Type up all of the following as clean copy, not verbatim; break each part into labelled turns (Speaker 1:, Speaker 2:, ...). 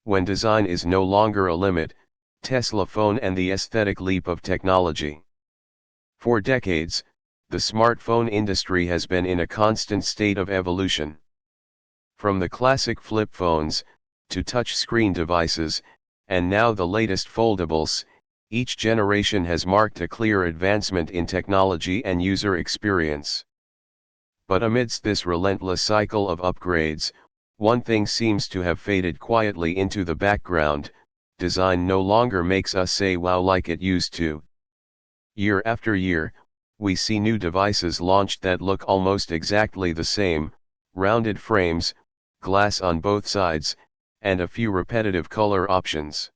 Speaker 1: When design is no longer a limit, Tesla phone and the aesthetic leap of technology. For decades, the smartphone industry has been in a constant state of evolution. From the classic flip phones, to touch-screen devices, and now the latest foldables, each generation has marked a clear advancement in technology and user experience. But amidst this relentless cycle of upgrades, one thing seems to have faded quietly into the background: design no longer makes us say wow like it used to. Year after year, we see new devices launched that look almost exactly the same: rounded frames, glass on both sides, and a few repetitive color options.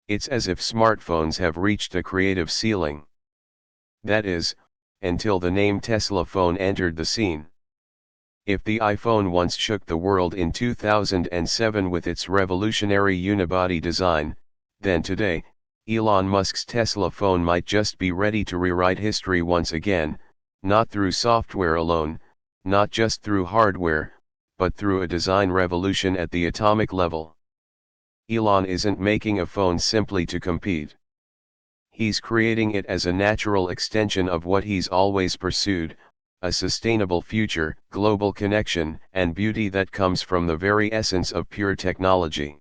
Speaker 1: It's as if smartphones have reached a creative ceiling. That is, until the name Tesla phone entered the scene. If the iPhone once shook the world in 2007 with its revolutionary unibody design, then today, Elon Musk's Tesla phone might just be ready to rewrite history once again, not through software alone, not just through hardware, but through a design revolution at the atomic level. Elon isn't making a phone simply to compete. He's creating it as a natural extension of what he's always pursued: a sustainable future, global connection, and beauty that comes from the very essence of pure technology.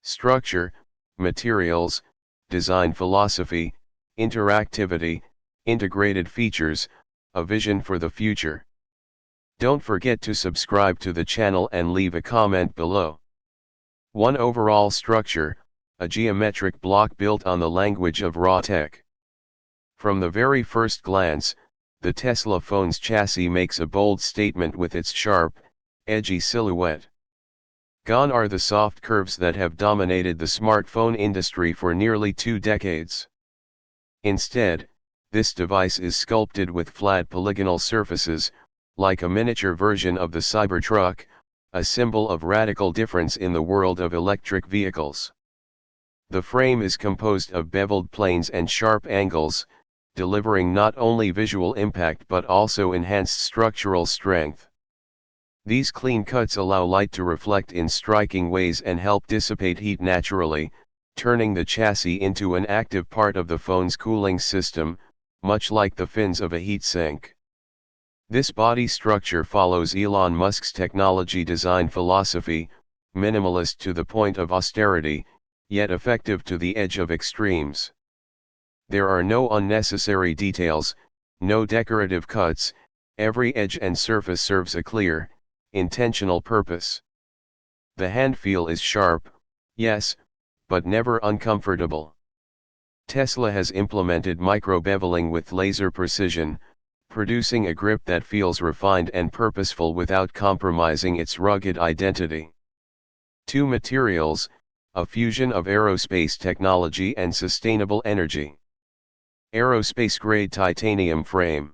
Speaker 1: Structure, materials, design philosophy, interactivity, integrated features, a vision for the future. Don't forget to subscribe to the channel and leave a comment below. 1. Overall structure: a geometric block built on the language of raw tech. From the very first glance, the Tesla phone's chassis makes a bold statement with its sharp, edgy silhouette. Gone are the soft curves that have dominated the smartphone industry for nearly 2 decades. Instead, this device is sculpted with flat polygonal surfaces, like a miniature version of the Cybertruck, a symbol of radical difference in the world of electric vehicles. The frame is composed of beveled planes and sharp angles, delivering not only visual impact but also enhanced structural strength. These clean cuts allow light to reflect in striking ways and help dissipate heat naturally, turning the chassis into an active part of the phone's cooling system, much like the fins of a heatsink. This body structure follows Elon Musk's technology design philosophy: minimalist to the point of austerity, yet effective to the edge of extremes. There are no unnecessary details, no decorative cuts. Every edge and surface serves a clear, intentional purpose. The hand feel is sharp, yes, but never uncomfortable. Tesla has implemented micro-beveling with laser precision, producing a grip that feels refined and purposeful without compromising its rugged identity. 2. Materials: a fusion of aerospace technology and sustainable energy. Aerospace-grade titanium frame.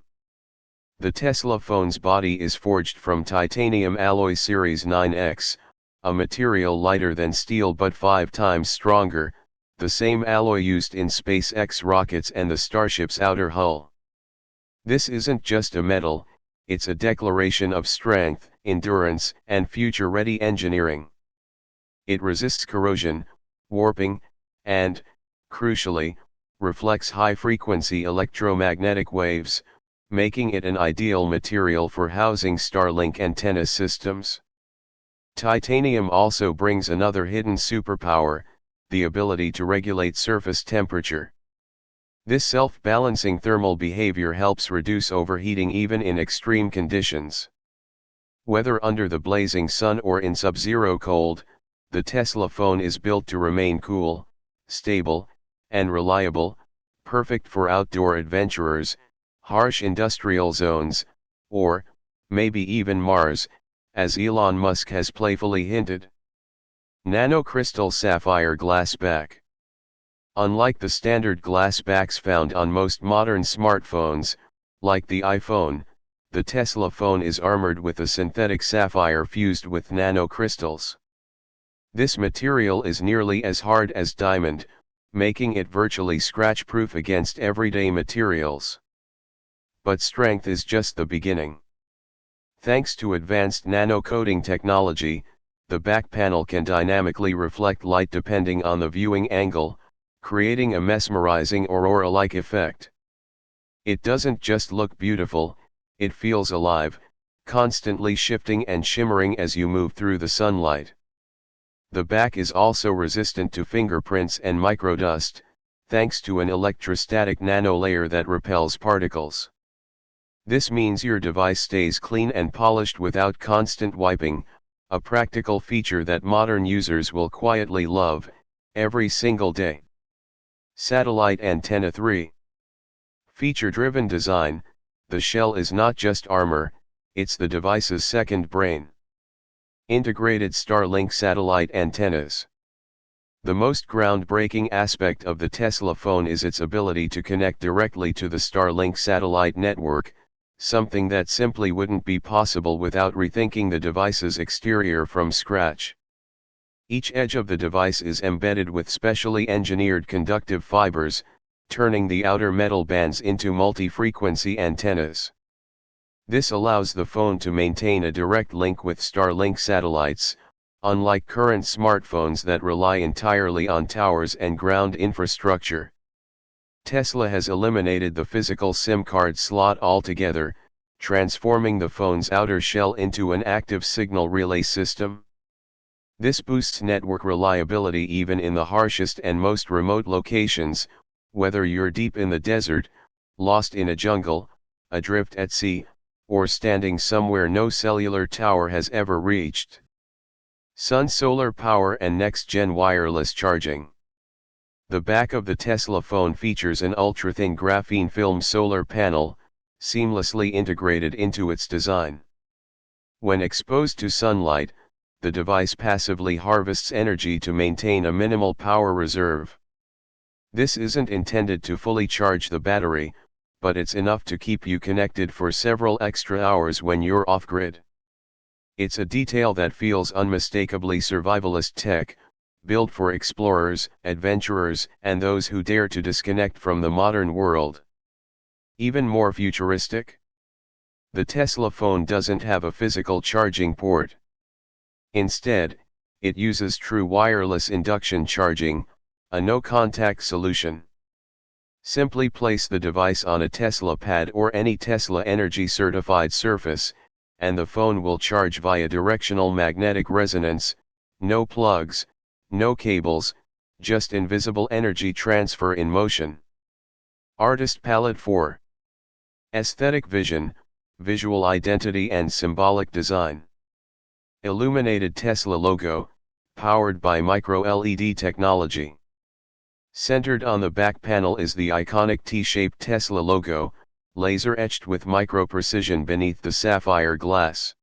Speaker 1: The Tesla phone's body is forged from titanium alloy Series 9X, a material lighter than steel but 5 times stronger, the same alloy used in SpaceX rockets and the Starship's outer hull. This isn't just a metal, it's a declaration of strength, endurance, and future-ready engineering. It resists corrosion, warping, and, crucially, reflects high-frequency electromagnetic waves, making it an ideal material for housing Starlink antenna systems. Titanium also brings another hidden superpower: the ability to regulate surface temperature. This self-balancing thermal behavior helps reduce overheating even in extreme conditions. Whether under the blazing sun or in sub-zero cold, the Tesla phone is built to remain cool, stable, and reliable, perfect for outdoor adventurers, harsh industrial zones, or, maybe even Mars, as Elon Musk has playfully hinted. Nano-crystal sapphire glass back. Unlike the standard glass backs found on most modern smartphones, like the iPhone, the Tesla phone is armored with a synthetic sapphire fused with nanocrystals. This material is nearly as hard as diamond, making it virtually scratch-proof against everyday materials. But strength is just the beginning. Thanks to advanced nano-coating technology, the back panel can dynamically reflect light depending on the viewing angle, creating a mesmerizing aurora-like effect. It doesn't just look beautiful, it feels alive, constantly shifting and shimmering as you move through the sunlight. The back is also resistant to fingerprints and microdust, thanks to an electrostatic nano-layer that repels particles. This means your device stays clean and polished without constant wiping, a practical feature that modern users will quietly love, every single day. Satellite Antenna 3. Feature-driven design, the shell is not just armor, it's the device's second brain. Integrated Starlink satellite antennas. The most groundbreaking aspect of the Tesla phone is its ability to connect directly to the Starlink satellite network, something that simply wouldn't be possible without rethinking the device's exterior from scratch. Each edge of the device is embedded with specially engineered conductive fibers, turning the outer metal bands into multi-frequency antennas. This allows the phone to maintain a direct link with Starlink satellites, unlike current smartphones that rely entirely on towers and ground infrastructure. Tesla has eliminated the physical SIM card slot altogether, transforming the phone's outer shell into an active signal relay system. This boosts network reliability even in the harshest and most remote locations, whether you're deep in the desert, lost in a jungle, adrift at sea, or standing somewhere no cellular tower has ever reached. Sun solar power and next-gen wireless charging. The back of the Tesla phone features an ultra-thin graphene film solar panel, seamlessly integrated into its design. When exposed to sunlight, the device passively harvests energy to maintain a minimal power reserve. This isn't intended to fully charge the battery, but it's enough to keep you connected for several extra hours when you're off-grid. It's a detail that feels unmistakably survivalist tech, built for explorers, adventurers, and those who dare to disconnect from the modern world. Even more futuristic? The Tesla phone doesn't have a physical charging port. Instead, it uses true wireless induction charging, a no-contact solution. Simply place the device on a Tesla pad or any Tesla Energy certified surface, and the phone will charge via directional magnetic resonance, no plugs, no cables, just invisible energy transfer in motion. Artist Palette 4. Aesthetic vision, visual identity and symbolic design. Illuminated Tesla logo, powered by micro-LED technology. Centered on the back panel is the iconic T-shaped Tesla logo, laser-etched with micro-precision beneath the sapphire glass.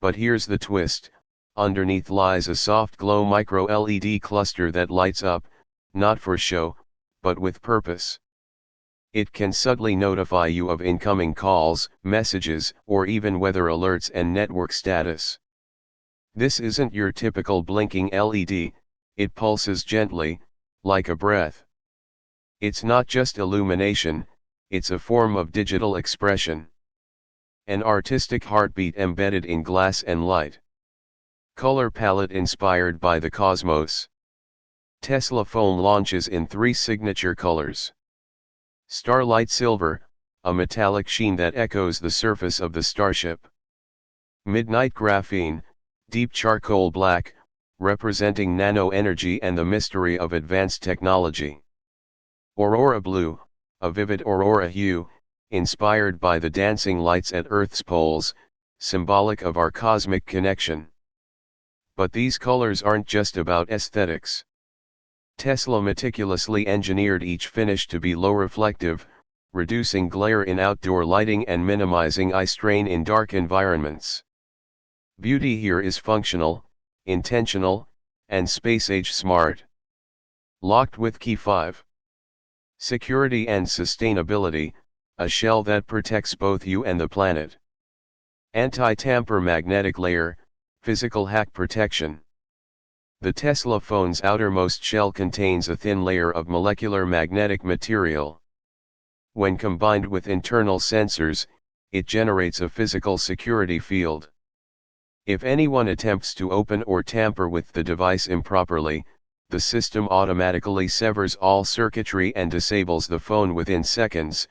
Speaker 1: But here's the twist, underneath lies a soft glow micro-LED cluster that lights up, not for show, but with purpose. It can subtly notify you of incoming calls, messages, or even weather alerts and network status. This isn't your typical blinking LED, it pulses gently, like a breath. It's not just illumination, it's a form of digital expression. An artistic heartbeat embedded in glass and light. Color palette inspired by the cosmos. Tesla phone launches in 3 signature colors. Starlight Silver, a metallic sheen that echoes the surface of the starship. Midnight Graphene, deep charcoal black, representing nano-energy and the mystery of advanced technology. Aurora Blue, a vivid aurora hue, inspired by the dancing lights at Earth's poles, symbolic of our cosmic connection. But these colors aren't just about aesthetics. Tesla meticulously engineered each finish to be low reflective, reducing glare in outdoor lighting and minimizing eye strain in dark environments. Beauty here is functional, intentional, and space-age smart. Locked with Key 5. Security and sustainability, a shell that protects both you and the planet. Anti-tamper magnetic layer, physical hack protection. The Tesla phone's outermost shell contains a thin layer of molecular magnetic material. When combined with internal sensors, it generates a physical security field. If anyone attempts to open or tamper with the device improperly, the system automatically severs all circuitry and disables the phone within seconds,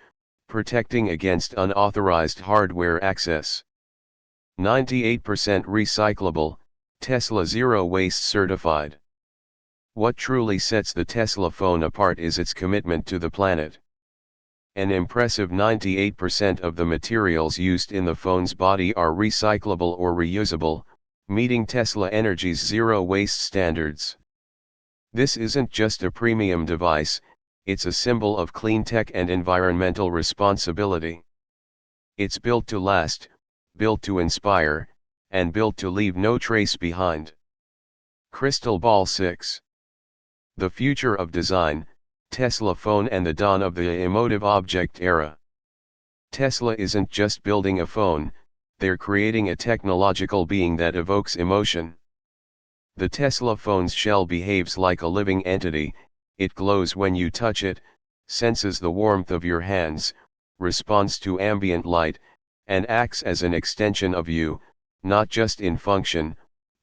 Speaker 1: protecting against unauthorized hardware access. 98% recyclable, Tesla Zero Waste certified. What truly sets the Tesla phone apart is its commitment to the planet. An impressive 98% of the materials used in the phone's body are recyclable or reusable, meeting Tesla Energy's zero waste standards. This isn't just a premium device, it's a symbol of clean tech and environmental responsibility. It's built to last, built to inspire, and built to leave no trace behind. Crystal Ball 6. The future of design, Tesla phone and the dawn of the emotive object era. Tesla isn't just building a phone, they're creating a technological being that evokes emotion. The Tesla phone's shell behaves like a living entity, it glows when you touch it, senses the warmth of your hands, responds to ambient light, and acts as an extension of you, not just in function,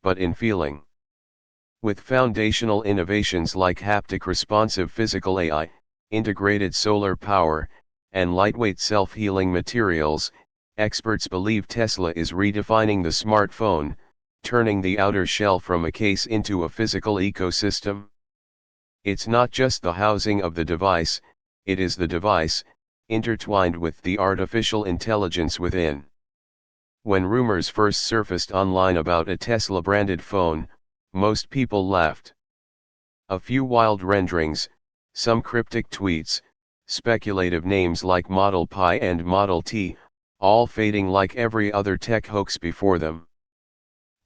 Speaker 1: but in feeling. With foundational innovations like haptic responsive physical AI, integrated solar power, and lightweight self-healing materials, experts believe Tesla is redefining the smartphone, turning the outer shell from a case into a physical ecosystem. It's not just the housing of the device, it is the device, intertwined with the artificial intelligence within. When rumors first surfaced online about a Tesla-branded phone, most people laughed. A few wild renderings, some cryptic tweets, speculative names like Model Pi and Model T, all fading like every other tech hoax before them.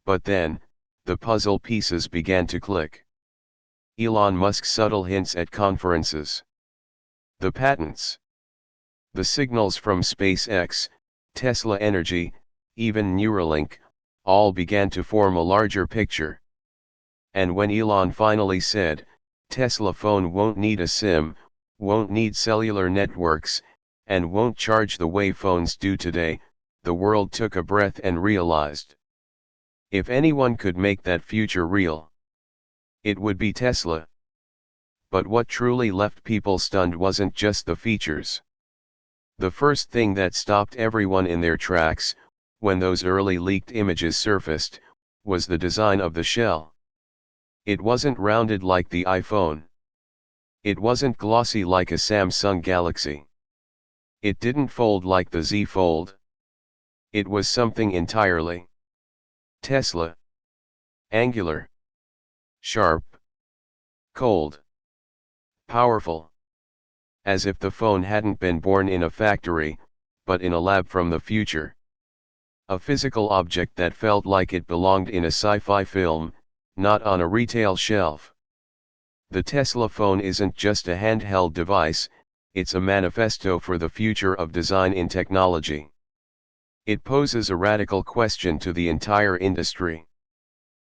Speaker 1: But then, the puzzle pieces began to click. Elon Musk's subtle hints at conferences. The patents. The signals from SpaceX, Tesla Energy, even Neuralink, all began to form a larger picture. And when Elon finally said, Tesla phone won't need a SIM, won't need cellular networks, and won't charge the way phones do today, the world took a breath and realized. If anyone could make that future real, it would be Tesla. But what truly left people stunned wasn't just the features. The first thing that stopped everyone in their tracks, when those early leaked images surfaced, was the design of the shell. It wasn't rounded like the iPhone. It wasn't glossy like a Samsung Galaxy. It didn't fold like the Z Fold. It was something entirely Tesla. Angular. Sharp. Cold. Powerful. As if the phone hadn't been born in a factory, but in a lab from the future. A physical object that felt like it belonged in a sci-fi film, not on a retail shelf. The Tesla phone isn't just a handheld device, it's a manifesto for the future of design in technology. It poses a radical question to the entire industry.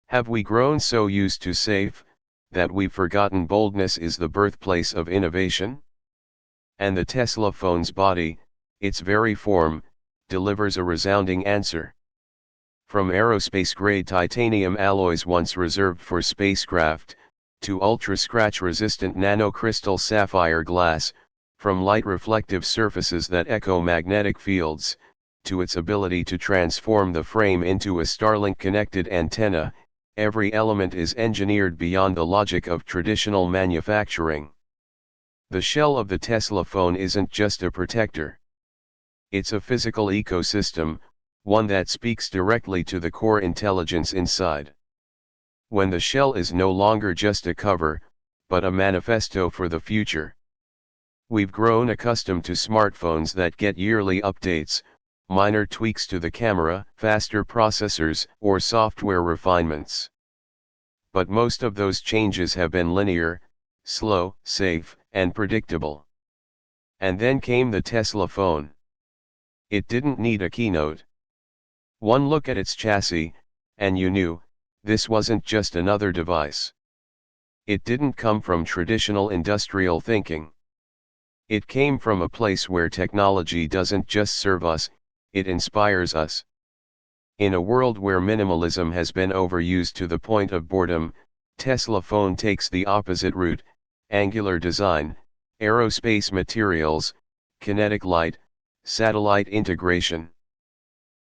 Speaker 1: Have we grown so used to safe, that we've forgotten boldness is the birthplace of innovation? And the Tesla phone's body, its very form, delivers a resounding answer. From aerospace-grade titanium alloys once reserved for spacecraft, to ultra-scratch-resistant nanocrystal sapphire glass, from light-reflective surfaces that echo magnetic fields, to its ability to transform the frame into a Starlink-connected antenna, every element is engineered beyond the logic of traditional manufacturing. The shell of the Tesla phone isn't just a protector. It's a physical ecosystem, one that speaks directly to the core intelligence inside. When the shell is no longer just a cover, but a manifesto for the future. We've grown accustomed to smartphones that get yearly updates, minor tweaks to the camera, faster processors, or software refinements. But most of those changes have been linear, slow, safe, and predictable. And then came the Tesla phone. It didn't need a keynote. One look at its chassis, and you knew, this wasn't just another device. It didn't come from traditional industrial thinking. It came from a place where technology doesn't just serve us, it inspires us. In a world where minimalism has been overused to the point of boredom, Tesla phone takes the opposite route: angular design, aerospace materials, kinetic light, satellite integration.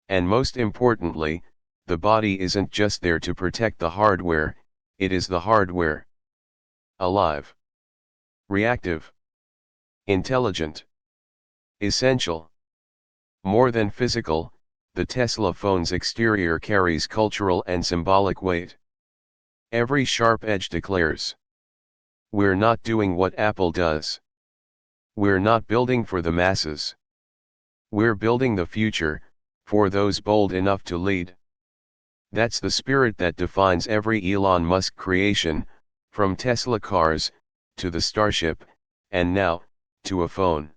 Speaker 1: And most importantly, the body isn't just there to protect the hardware, it is the hardware. Alive, reactive, intelligent, essential. More than physical, the Tesla phone's exterior carries cultural and symbolic weight. Every sharp edge declares, "We're not doing what Apple does. We're not building for the masses. We're building the future, for those bold enough to lead." That's the spirit that defines every Elon Musk creation, from Tesla cars, to the Starship, and now, to a phone.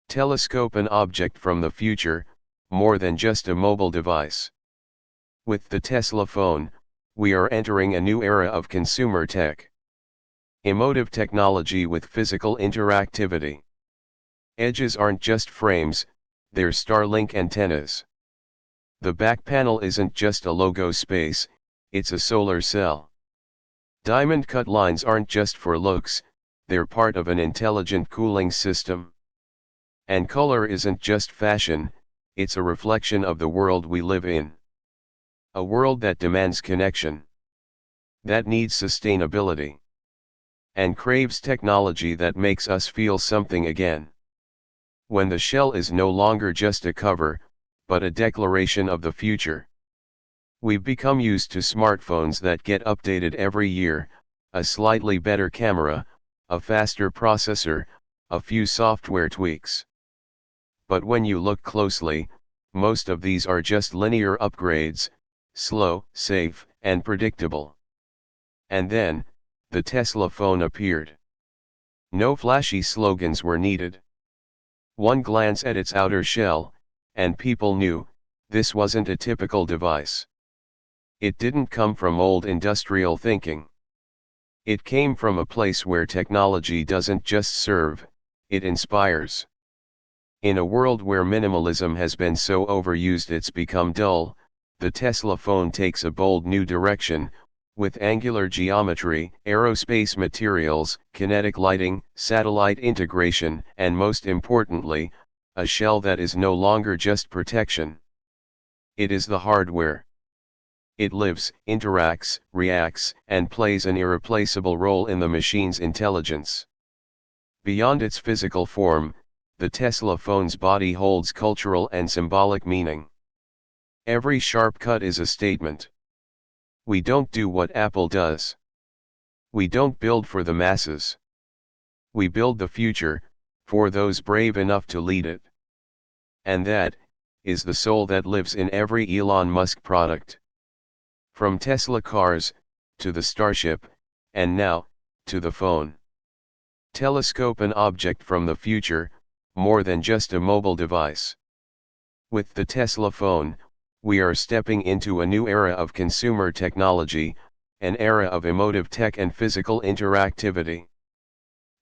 Speaker 1: Telescope, an object from the future, more than just a mobile device. With the Tesla phone, we are entering a new era of consumer tech. Emotive technology with physical interactivity. Edges aren't just frames, they're Starlink antennas. The back panel isn't just a logo space, it's a solar cell. Diamond cut lines aren't just for looks, they're part of an intelligent cooling system. And color isn't just fashion, it's a reflection of the world we live in. A world that demands connection, that needs sustainability, and craves technology that makes us feel something again. When the shell is no longer just a cover, but a declaration of the future. We've become used to smartphones that get updated every year, a slightly better camera, a faster processor, a few software tweaks. But when you look closely, most of these are just linear upgrades, slow, safe, and predictable. And then, the Tesla phone appeared. No flashy slogans were needed. One glance at its outer shell, and people knew, this wasn't a typical device. It didn't come from old industrial thinking. It came from a place where technology doesn't just serve, it inspires. In a world where minimalism has been so overused it's become dull, the Tesla phone takes a bold new direction, with angular geometry, aerospace materials, kinetic lighting, satellite integration, and most importantly, a shell that is no longer just protection. It is the hardware. It lives, interacts, reacts, and plays an irreplaceable role in the machine's intelligence. Beyond its physical form, the Tesla phone's body holds cultural and symbolic meaning. Every sharp cut is a statement. We don't do what Apple does. We don't build for the masses. We build the future, for those brave enough to lead it. And that is the soul that lives in every Elon Musk product. From Tesla cars, to the Starship, and now, to the phone. Telescope, an object from the future, more than just a mobile device. With the Tesla phone, we are stepping into a new era of consumer technology, an era of emotive tech and physical interactivity.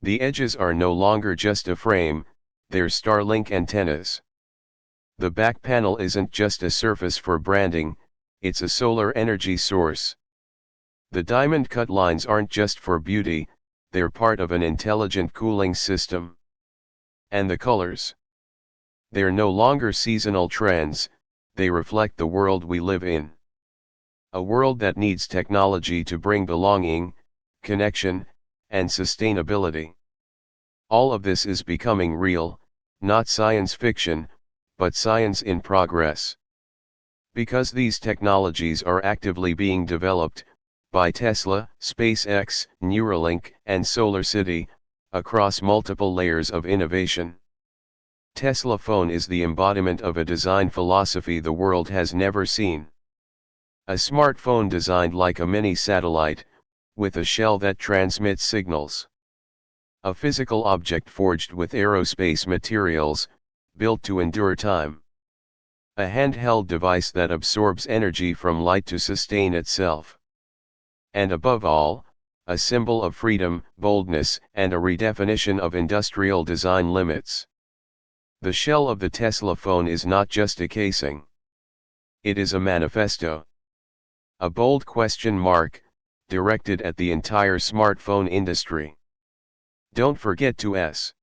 Speaker 1: The edges are no longer just a frame, they're Starlink antennas. The back panel isn't just a surface for branding, it's a solar energy source. The diamond cut lines aren't just for beauty, they're part of an intelligent cooling system. And the colors? They're no longer seasonal trends, they reflect the world we live in. A world that needs technology to bring belonging, connection, and sustainability. All of this is becoming real, not science fiction, but science in progress. Because these technologies are actively being developed, by Tesla, SpaceX, Neuralink, and SolarCity, across multiple layers of innovation. Tesla phone is the embodiment of a design philosophy the world has never seen. A smartphone designed like a mini satellite, with a shell that transmits signals. A physical object forged with aerospace materials, built to endure time. A handheld device that absorbs energy from light to sustain itself. And above all, a symbol of freedom, boldness, and a redefinition of industrial design limits. The shell of the Tesla phone is not just a casing. It is a manifesto. A bold question mark, directed at the entire smartphone industry. Don't forget to S.